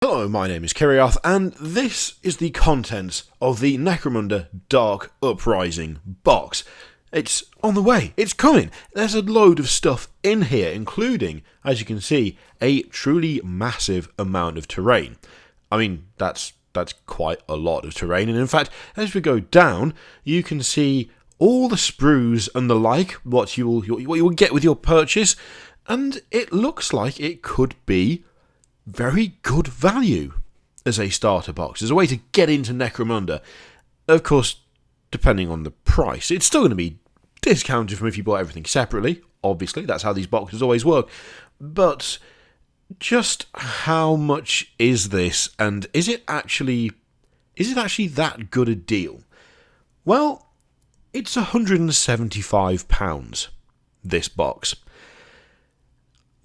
Hello, my name is Kiriath, and this is the contents of the Necromunda Dark Uprising box. It's on the way, it's coming. There's a load of stuff in here, including, as you can see, a truly massive amount of terrain. I mean, that's quite a lot of terrain, and in fact, as we go down, you can see all the sprues and the like, what you will get with your purchase, and it looks like it could be very good value as a starter box, as a way to get into Necromunda. Of course, depending on the price, it's still going to be discounted from if you bought everything separately. Obviously, that's how these boxes always work. But just how much is this, and is it actually that good a deal? Well, it's £175, this box.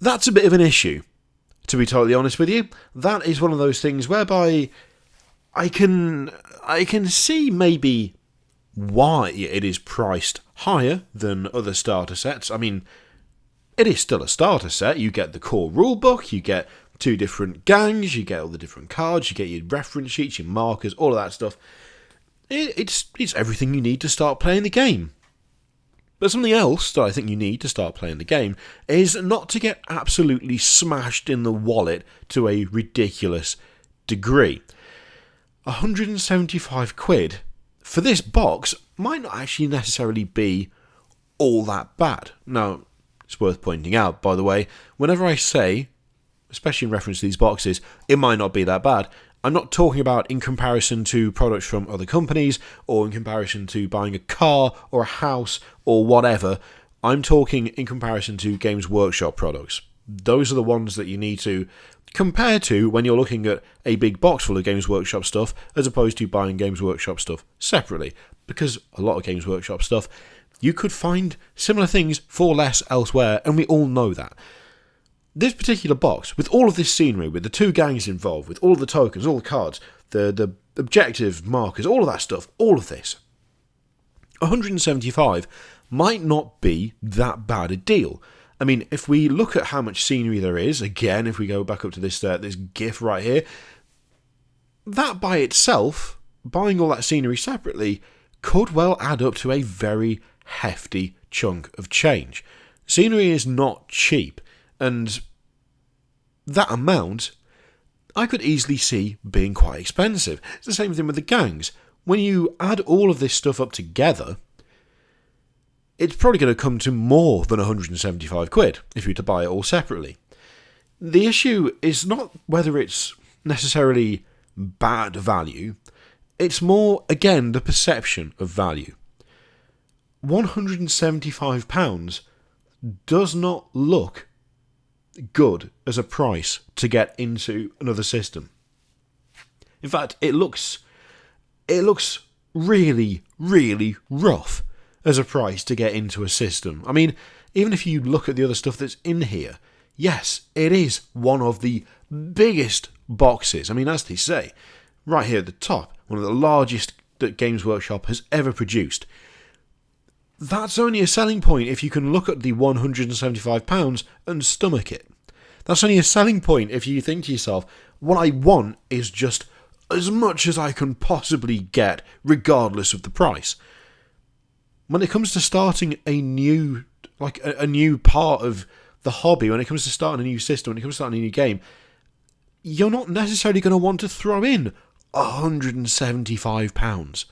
That's a bit of an issue. To be totally honest with you, that is one of those things whereby I can see maybe why it is priced higher than other starter sets. I mean, it is still a starter set. You get the core rulebook, you get 2 different gangs, you get all the different cards, you get your reference sheets, your markers, all of that stuff. It's everything you need to start playing the game. But something else that I think you need to start playing the game is not to get absolutely smashed in the wallet to a ridiculous degree. £175 for this box might not actually necessarily be all that bad. Now, it's worth pointing out, by the way, whenever I say, especially in reference to these boxes, it might not be that bad, I'm not talking about in comparison to products from other companies or in comparison to buying a car or a house or whatever. I'm talking in comparison to Games Workshop products. Those are the ones that you need to compare to when you're looking at a big box full of Games Workshop stuff as opposed to buying Games Workshop stuff separately. Because a lot of Games Workshop stuff, you could find similar things for less elsewhere, and we all know that. This particular box, with all of this scenery, with the 2 gangs involved, with all the tokens, all the cards, the objective markers, all of that stuff, all of this, 175 might not be that bad a deal. I mean, if we look at how much scenery there is, again, if we go back up to this GIF right here, that by itself, buying all that scenery separately, could well add up to a very hefty chunk of change. Scenery is not cheap. And that amount, I could easily see being quite expensive. It's the same thing with the gangs. When you add all of this stuff up together, it's probably going to come to more than £175 if you were to buy it all separately. The issue is not whether it's necessarily bad value, it's more, again, the perception of value. £175 does not look good as a price to get into another system. In fact, it looks really, really rough as a price to get into a system. I mean, even if you look at the other stuff that's in here, yes, it is one of the biggest boxes. I mean, as they say, right here at the top, one of the largest that Games Workshop has ever produced. That's only a selling point if you can look at the £175 and stomach it. That's only a selling point if you think to yourself, what I want is just as much as I can possibly get, regardless of the price. When it comes to starting a new part of the hobby, when it comes to starting a new system, when it comes to starting a new game, you're not necessarily going to want to throw in £175.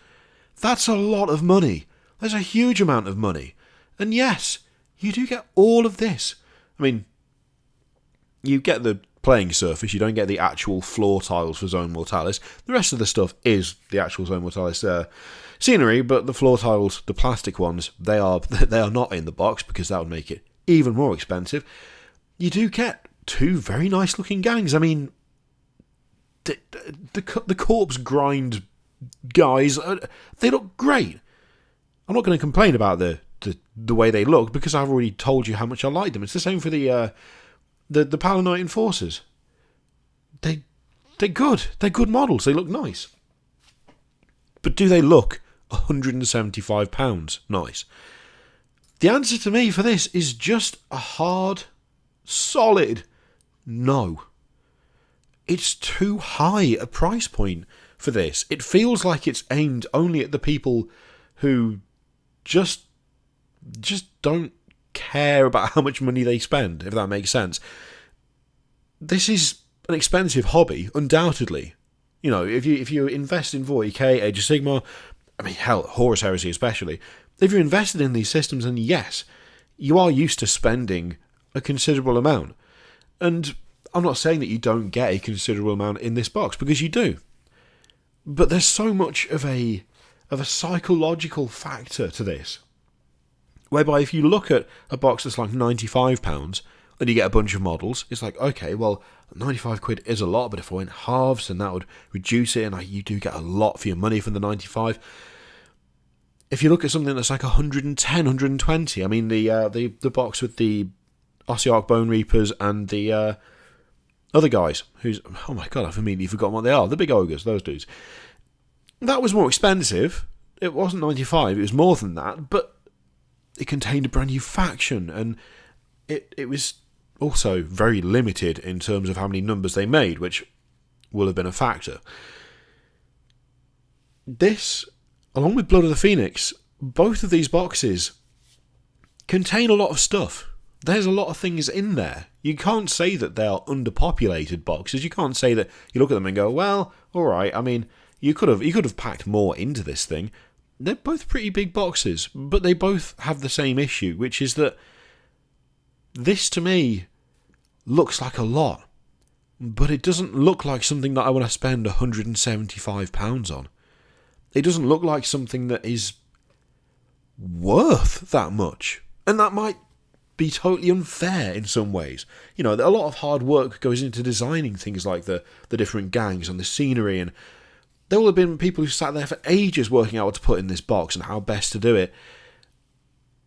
That's a lot of money. That's a huge amount of money. And yes, you do get all of this. I mean, you get the playing surface, you don't get the actual floor tiles for Zone Mortalis. The rest of the stuff is the actual Zone Mortalis scenery, but the floor tiles, the plastic ones, they are not in the box because that would make it even more expensive. You do get 2 very nice looking gangs. I mean, the corpse grind guys, they look great. I'm not going to complain about the way they look because I've already told you how much I like them. It's the same for the Palanite Enforcers. They're good. They're good models. They look nice. But do they look £175 nice? The answer to me for this is just a hard, solid no. it's too high a price point for this. It feels like it's aimed only at the people who just don't care about how much money they spend, if that makes sense. This is an expensive hobby, undoubtedly. You know, if you invest in 40k, Age of Sigmar, I mean, hell, Horus Heresy especially, if you're invested in these systems, then yes, you are used to spending a considerable amount. And I'm not saying that you don't get a considerable amount in this box, because you do. But there's so much of a psychological factor to this, whereby if you look at a box that's like £95 and you get a bunch of models, it's like, okay, well, 95 quid is a lot, but if I went halves, then that would reduce it, and you do get a lot for your money from the 95. If you look at something that's like 110, 120, I mean, the box with the Ossiarch Bone Reapers and the other guys, who's, oh my god, I've immediately forgotten what they are, the big ogres, those dudes. That was more expensive. It wasn't 95, it was more than that, but it contained a brand new faction, and it was also very limited in terms of how many numbers they made, which will have been a factor. This, along with Blood of the Phoenix, both of these boxes contain a lot of stuff. There's a lot of things in there. You can't say that they are underpopulated boxes. You can't say that you look at them and go, well, alright, I mean, you could have packed more into this thing. They're both pretty big boxes, but they both have the same issue, which is that this, to me, looks like a lot, but it doesn't look like something that I want to spend £175 on. It doesn't look like something that is worth that much, and that might be totally unfair in some ways. You know, a lot of hard work goes into designing things like the different gangs and the scenery, and there will have been people who sat there for ages working out what to put in this box and how best to do it,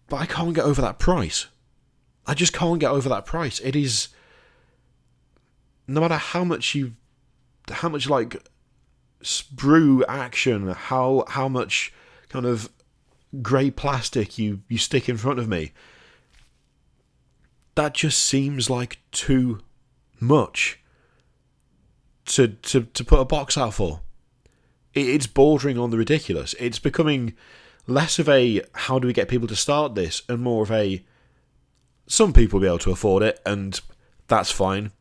but I can't get over that price. I just can't get over that price. It is, no matter how much like sprue action, how much kind of grey plastic you stick in front of me, that just seems like too much to put a box out for. It's bordering on the ridiculous. It's becoming less of a how do we get people to start this, and more of a some people will be able to afford it, and that's fine.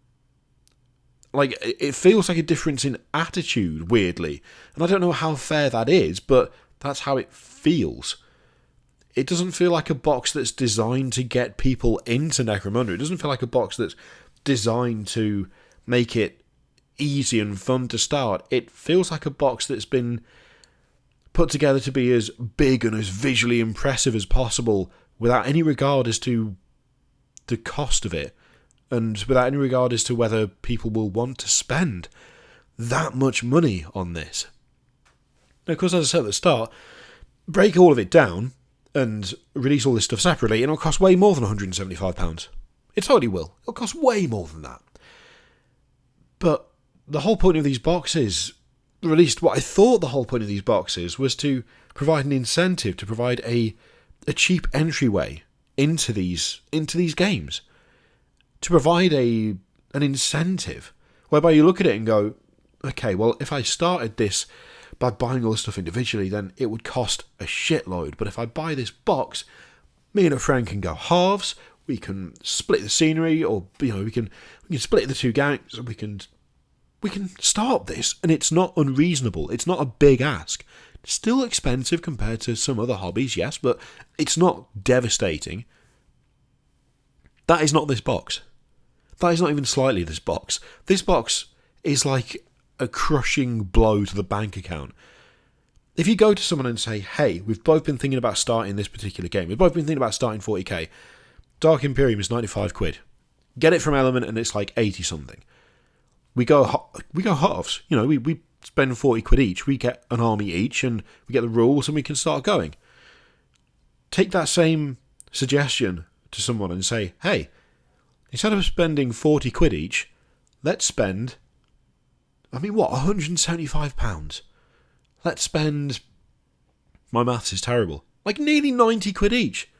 Like, it feels like a difference in attitude, weirdly. And I don't know how fair that is, but that's how it feels. It doesn't feel like a box that's designed to get people into Necromunda. It doesn't feel like a box that's designed to make it easy and fun to start. It feels like a box that's been put together to be as big and as visually impressive as possible, without any regard as to the cost of it, and without any regard as to whether people will want to spend that much money on this. Now, of course, as I said at the start, break all of it down and release all this stuff separately, and it'll cost way more than £175. It totally will. It'll cost way more than that. But the whole point of these boxes, or at least what I thought the whole point of these boxes, was to provide an incentive, to provide a cheap entryway into these games, to provide an incentive whereby you look at it and go, okay, well, if I started this by buying all the stuff individually, then it would cost a shitload. But if I buy this box, me and a friend can go halves. We can split the scenery, or we can split the two gangs, and we can start this, and it's not unreasonable. It's not a big ask. It's still expensive compared to some other hobbies, yes, but it's not devastating. That is not this box. That is not even slightly this box. This box is like a crushing blow to the bank account. If you go to someone and say, hey, we've both been thinking about starting this particular game. We've both been thinking about starting 40k. Dark Imperium is 95 quid. Get it from Element and it's like 80 something. We go halves. You know, we spend 40 quid each. We get an army each, and we get the rules, and we can start going. Take that same suggestion to someone and say, hey, instead of spending 40 quid each, let's spend, £175. Let's spend, my maths is terrible, like nearly 90 quid each.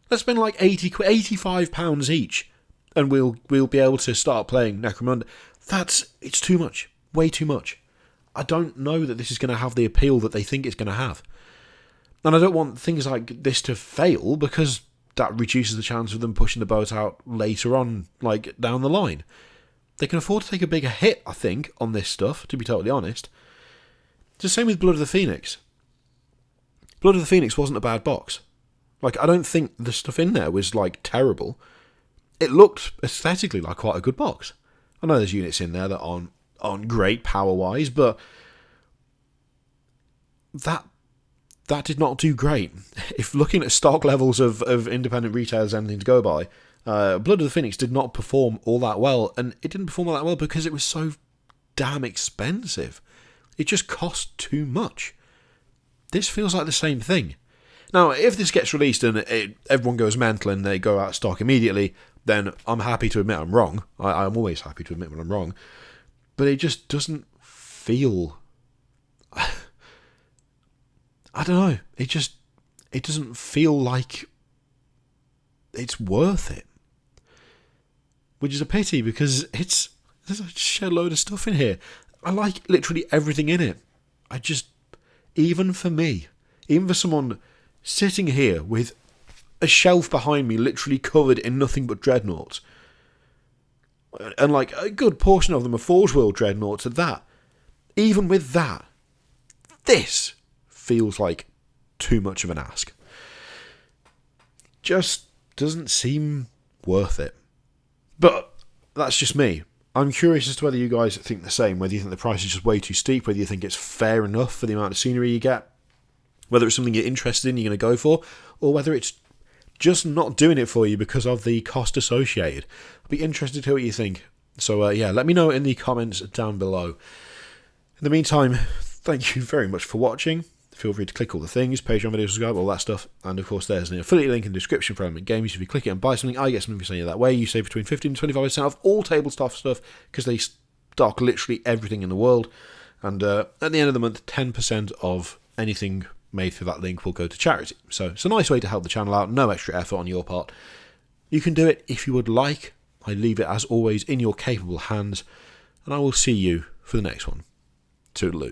Let's spend like £85 each, and we'll be able to start playing Necromunda. It's too much. Way too much. I don't know that this is going to have the appeal that they think it's going to have. And I don't want things like this to fail, because that reduces the chance of them pushing the boat out later on, like down the line. They can afford to take a bigger hit, I think, on this stuff, to be totally honest. It's the same with Blood of the Phoenix. Blood of the Phoenix wasn't a bad box. Like, I don't think the stuff in there was, like, terrible. It looked aesthetically like quite a good box. I know there's units in there that aren't great power-wise, but that did not do great. If looking at stock levels of independent retailers, anything to go by, Blood of the Phoenix did not perform all that well, and it didn't perform all that well because it was so damn expensive. It just cost too much. This feels like the same thing. Now, if this gets released and everyone goes mental and they go out of stock immediately, then I'm happy to admit I'm wrong. I'm always happy to admit when I'm wrong. But it just doesn't feel... I don't know. It doesn't feel like it's worth it. Which is a pity, because there's a shed load of stuff in here. I like literally everything in it. Even for me, even for someone sitting here with a shelf behind me literally covered in nothing but dreadnoughts, and like a good portion of them are Forge World dreadnoughts at that, even with that, this feels like too much of an ask. Just doesn't seem worth it. But that's just me. I'm curious as to whether you guys think the same, whether you think the price is just way too steep, whether you think it's fair enough for the amount of scenery you get, whether it's something you're interested in, you're going to go for, or whether it's just not doing it for you because of the cost associated. I'd be interested to hear what you think. So let me know in the comments down below. In the meantime, thank you very much for watching. Feel free to click all the things, Patreon videos, subscribe, all that stuff. And of course, there's an affiliate link in the description for Element Games. If you click it and buy something, I get something for saying it that way. You save between 15 and 25% off all tabletop stuff, because they stock literally everything in the world. And at the end of the month, 10% of anything made through that link will go to charity. So it's a nice way to help the channel out, no extra effort on your part. You can do it if you would like. I leave it, as always, in your capable hands. And I will see you for the next one. Toodaloo.